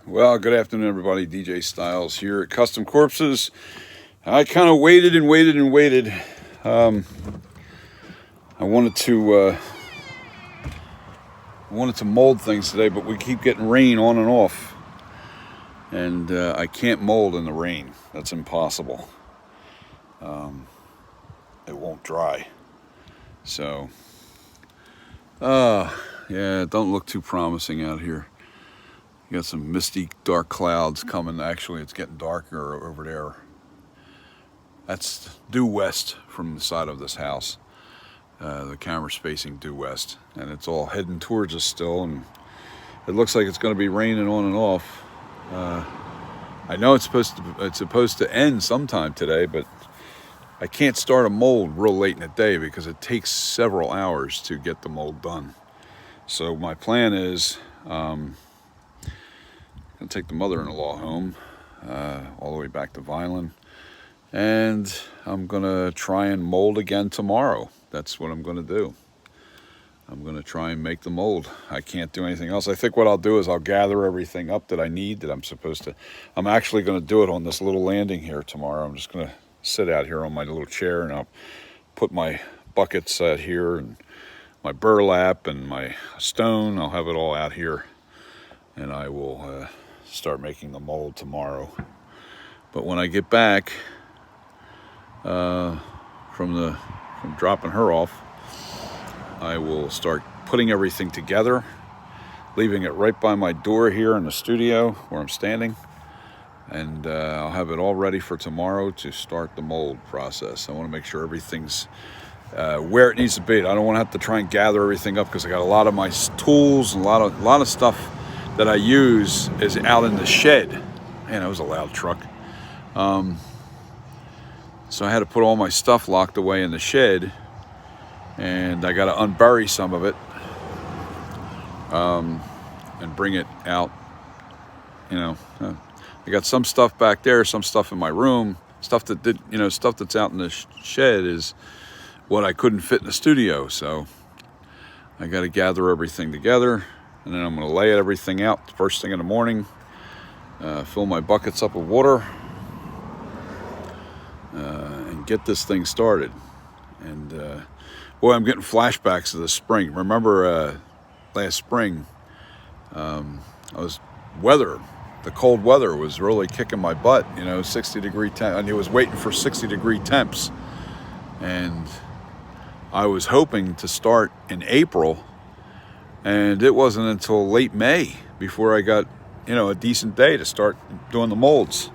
Well, good afternoon, everybody. DJ Styles here at Custom Corpses. I kind of waited and waited and waited. I wanted to mold things today, but we keep getting rain on and off, and I can't mold in the rain. That's impossible. It won't dry. So, yeah, don't look too promising out here. You got some misty, dark clouds coming. Actually, it's getting darker over there. That's due west from the side of this house. The camera's facing due west, and it's all heading towards us still, and it looks like it's going to be raining on and off. I know it's supposed to end sometime today, but I can't start a mold real late in the day because it takes several hours to get the mold done. So my plan is I'm going to take the mother-in-law home all the way back to Violin, and I'm going to try and mold again tomorrow. That's what I'm going to do. I'm going to try and make the mold. I can't do anything else. I think what I'll do is I'll gather everything up that I need, that I'm supposed to. I'm actually going to do it on this little landing here tomorrow. I'm just going to sit out here on my little chair, and I'll put my buckets out here and my burlap and my stone. I'll have it all out here, and I will start making the mold tomorrow. But when I get back from dropping her off, I will start putting everything together, leaving it right by my door here in the studio where I'm standing, and I'll have it all ready for tomorrow to start the mold process. I want to make sure everything's where it needs to be. I don't want to have to try and gather everything up because I got a lot of my tools and a lot of stuff that I use is out in the shed. Man, that was a loud truck. So I had to put all my stuff locked away in the shed, and I got to unbury some of it and bring it out. I got some stuff back there, some stuff in my room, stuff that's out in the shed is what I couldn't fit in the studio. So I got to gather everything together, and then I'm going to lay everything out first thing in the morning, fill my buckets up with water, and get this thing started. And boy, I'm getting flashbacks of the spring. Remember last spring, the cold weather was really kicking my butt, 60-degree temp, and he was waiting for 60-degree temps. And I was hoping to start in April, and it wasn't until late May before I got, a decent day to start doing the molds.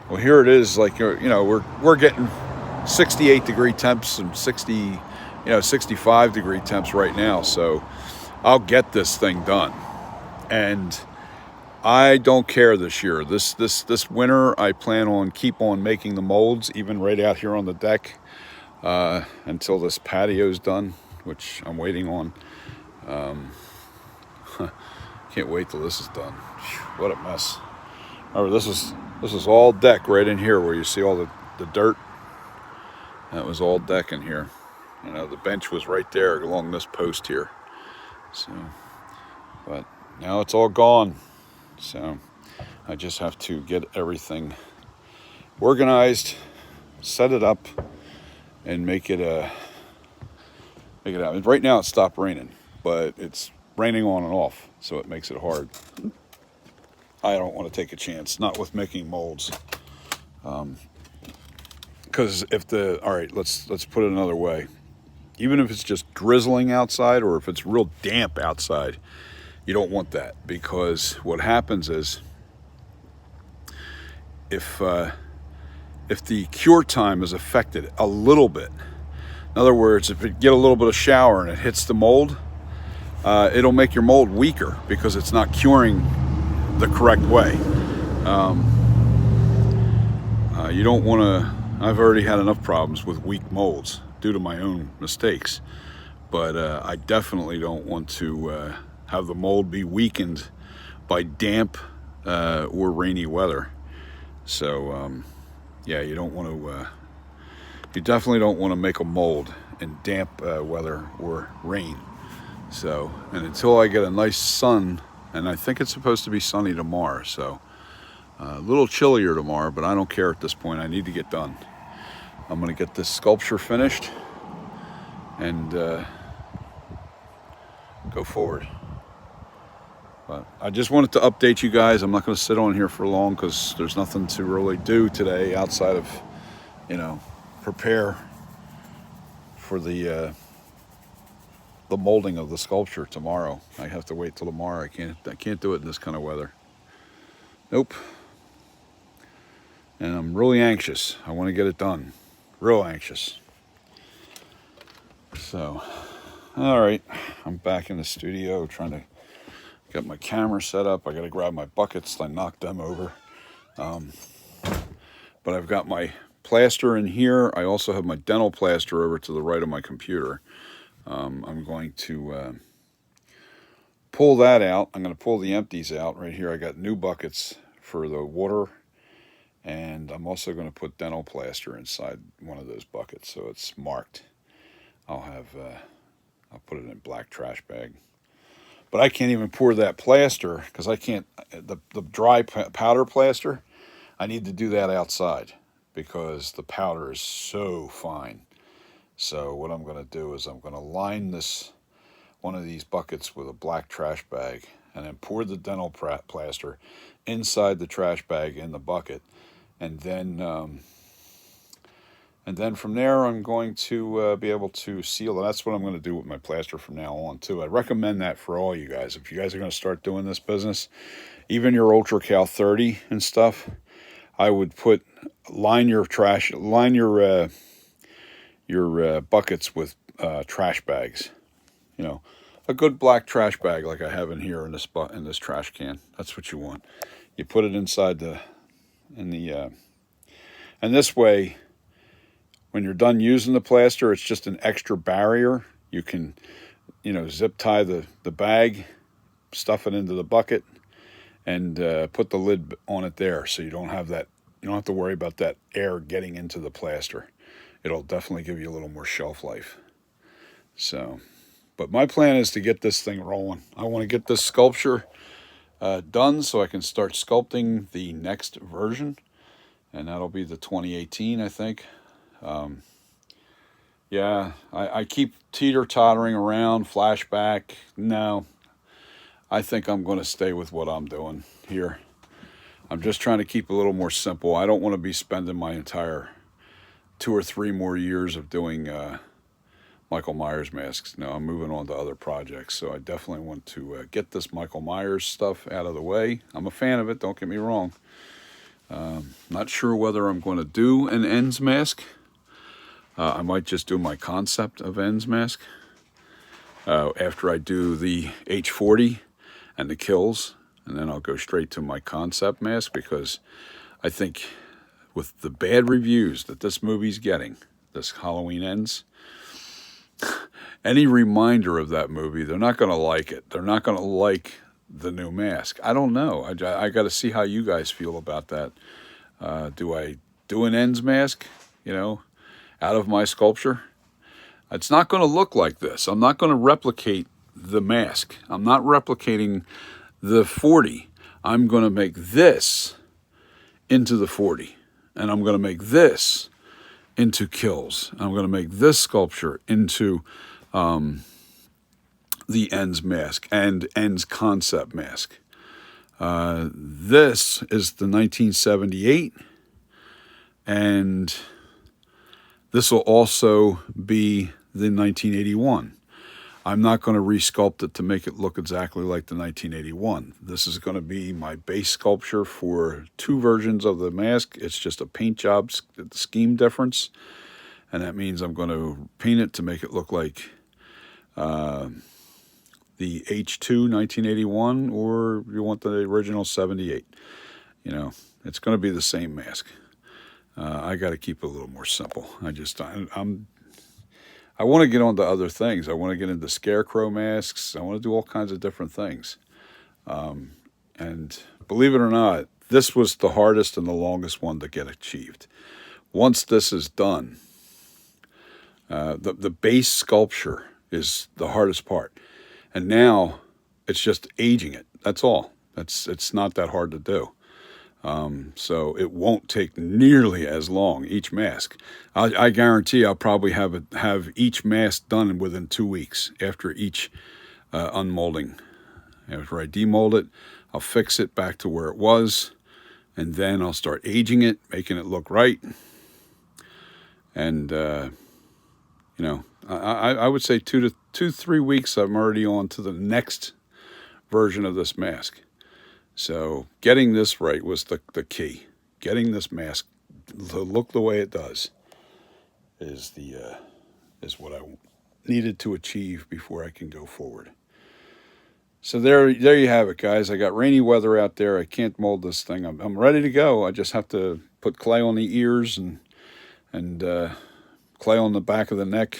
Well, here it is, like, we're getting 68-degree temps and 65-degree temps right now. So I'll get this thing done. And I don't care this year. This winter, I plan on keep on making the molds, even right out here on the deck, until this patio's done, which I'm waiting on. Can't wait till this is done. What a mess. Remember, this is all deck right in here where you see all the dirt. That was all deck in here. The bench was right there along this post here. So, but now it's all gone. So I just have to get everything organized, set it up, and make it out. Right now it stopped raining, but it's raining on and off, so it makes it hard. I don't want to take a chance, not with making molds. Because let's put it another way. Even if it's just drizzling outside, or if it's real damp outside, you don't want that, because what happens is if the cure time is affected a little bit, in other words, if you get a little bit of shower and it hits the mold, it'll make your mold weaker because it's not curing the correct way. You don't want to. I've already had enough problems with weak molds due to my own mistakes, but I definitely don't want to have the mold be weakened by damp or rainy weather. So you don't want to. You definitely don't want to make a mold in damp weather or rain. So, and until I get a nice sun And I think it's supposed to be sunny tomorrow, so a little chillier tomorrow, but I don't care at this point. I need to get done. I'm going to get this sculpture finished and go forward. But I just wanted to update you guys. I'm not going to sit on here for long because there's nothing to really do today outside of, prepare for the molding of the sculpture tomorrow. I have to wait till tomorrow. I can't do it in this kind of weather. Nope. And I'm really anxious. I want to get it done. Real anxious. So, all right. I'm back in the studio trying to get my camera set up. I got to grab my buckets. I knocked them over. But I've got my plaster in here. I also have my dental plaster over to the right of my computer. I'm going to pull that out. I'm going to pull the empties out right here. I got new buckets for the water, and I'm also going to put dental plaster inside one of those buckets so it's marked. I'll put it in a black trash bag. But I can't even pour that plaster because I can't, the dry powder plaster, I need to do that outside because the powder is so fine. So what I'm going to do is I'm going to line one of these buckets with a black trash bag and then pour the dental plaster inside the trash bag in the bucket. And then from there, I'm going to be able to seal it. That's what I'm going to do with my plaster from now on, too. I recommend that for all you guys. If you guys are going to start doing this business, even your Ultra Cal 30 and stuff, I would line your buckets with trash bags. A good black trash bag like I have in here in this trash can. That's what you want. You put it inside and this way, when you're done using the plaster, it's just an extra barrier. You can, zip tie the bag, stuff it into the bucket, and put the lid on it there, so you don't have to worry about that air getting into the plaster. It'll definitely give you a little more shelf life. So, but my plan is to get this thing rolling. I want to get this sculpture done so I can start sculpting the next version, and that'll be the 2018, I think. I keep teeter-tottering around, flashback. No, I think I'm going to stay with what I'm doing here. I'm just trying to keep a little more simple. I don't want to be spending my entire 2 or 3 more years of doing Michael Myers masks. No, I'm moving on to other projects, so I definitely want to get this Michael Myers stuff out of the way. I'm a fan of it, don't get me wrong. Not sure whether I'm going to do an ends mask. I might just do my concept of ends mask after I do the H40 and the kills, and then I'll go straight to my concept mask because I think with the bad reviews that this movie's getting, this Halloween Ends, any reminder of that movie, they're not going to like it. They're not going to like the new mask. I don't know. I got to see how you guys feel about that. Do I do an ends mask, out of my sculpture? It's not going to look like this. I'm not going to replicate the mask. I'm not replicating the 40. I'm going to make this into the 40. And I'm going to make this into kills. I'm going to make this sculpture into the ends mask and ends concept mask. This is the 1978, and this will also be the 1981. I'm not going to resculpt it to make it look exactly like the 1981. This is going to be my base sculpture for 2 versions of the mask. It's just a paint job scheme difference, and that means I'm going to paint it to make it look like the H2 1981, or you want the original 78. It's going to be the same mask. I got to keep it a little more simple. I want to get on to other things. I want to get into scarecrow masks. I want to do all kinds of different things. And believe it or not, this was the hardest and the longest one to get achieved. Once this is done, the base sculpture is the hardest part. And now it's just aging it. That's all. It's not that hard to do. So it won't take nearly as long each mask. I guarantee I'll probably have each mask done within 2 weeks after each unmolding. After I demold it, I'll fix it back to where it was, and then I'll start aging it, making it look right. And I would say 3 weeks. I'm already on to the next version of this mask. So getting this right was the key. Getting this mask to look the way it does is what I needed to achieve before I can go forward. So there you have it, guys. I got rainy weather out there. I can't mold this thing. I'm ready to go. I just have to put clay on the ears and clay on the back of the neck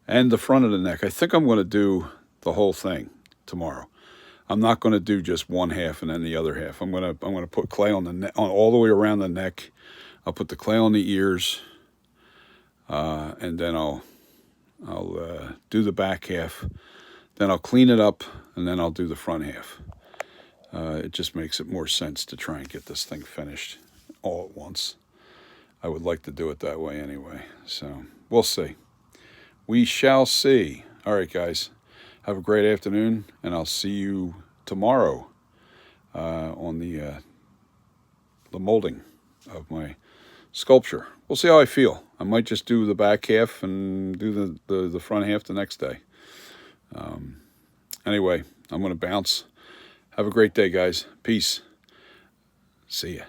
and the front of the neck. I think I'm going to do the whole thing tomorrow. I'm not going to do just one half and then the other half. I'm going to put clay on the neck, all the way around the neck. I'll put the clay on the ears, and then I'll do the back half. Then I'll clean it up, and then I'll do the front half. It just makes it more sense to try and get this thing finished all at once. I would like to do it that way anyway. So we'll see. We shall see. All right, guys. Have a great afternoon, and I'll see you tomorrow on the molding of my sculpture. We'll see how I feel. I might just do the back half and do the front half the next day. Anyway, I'm going to bounce. Have a great day, guys. Peace. See ya.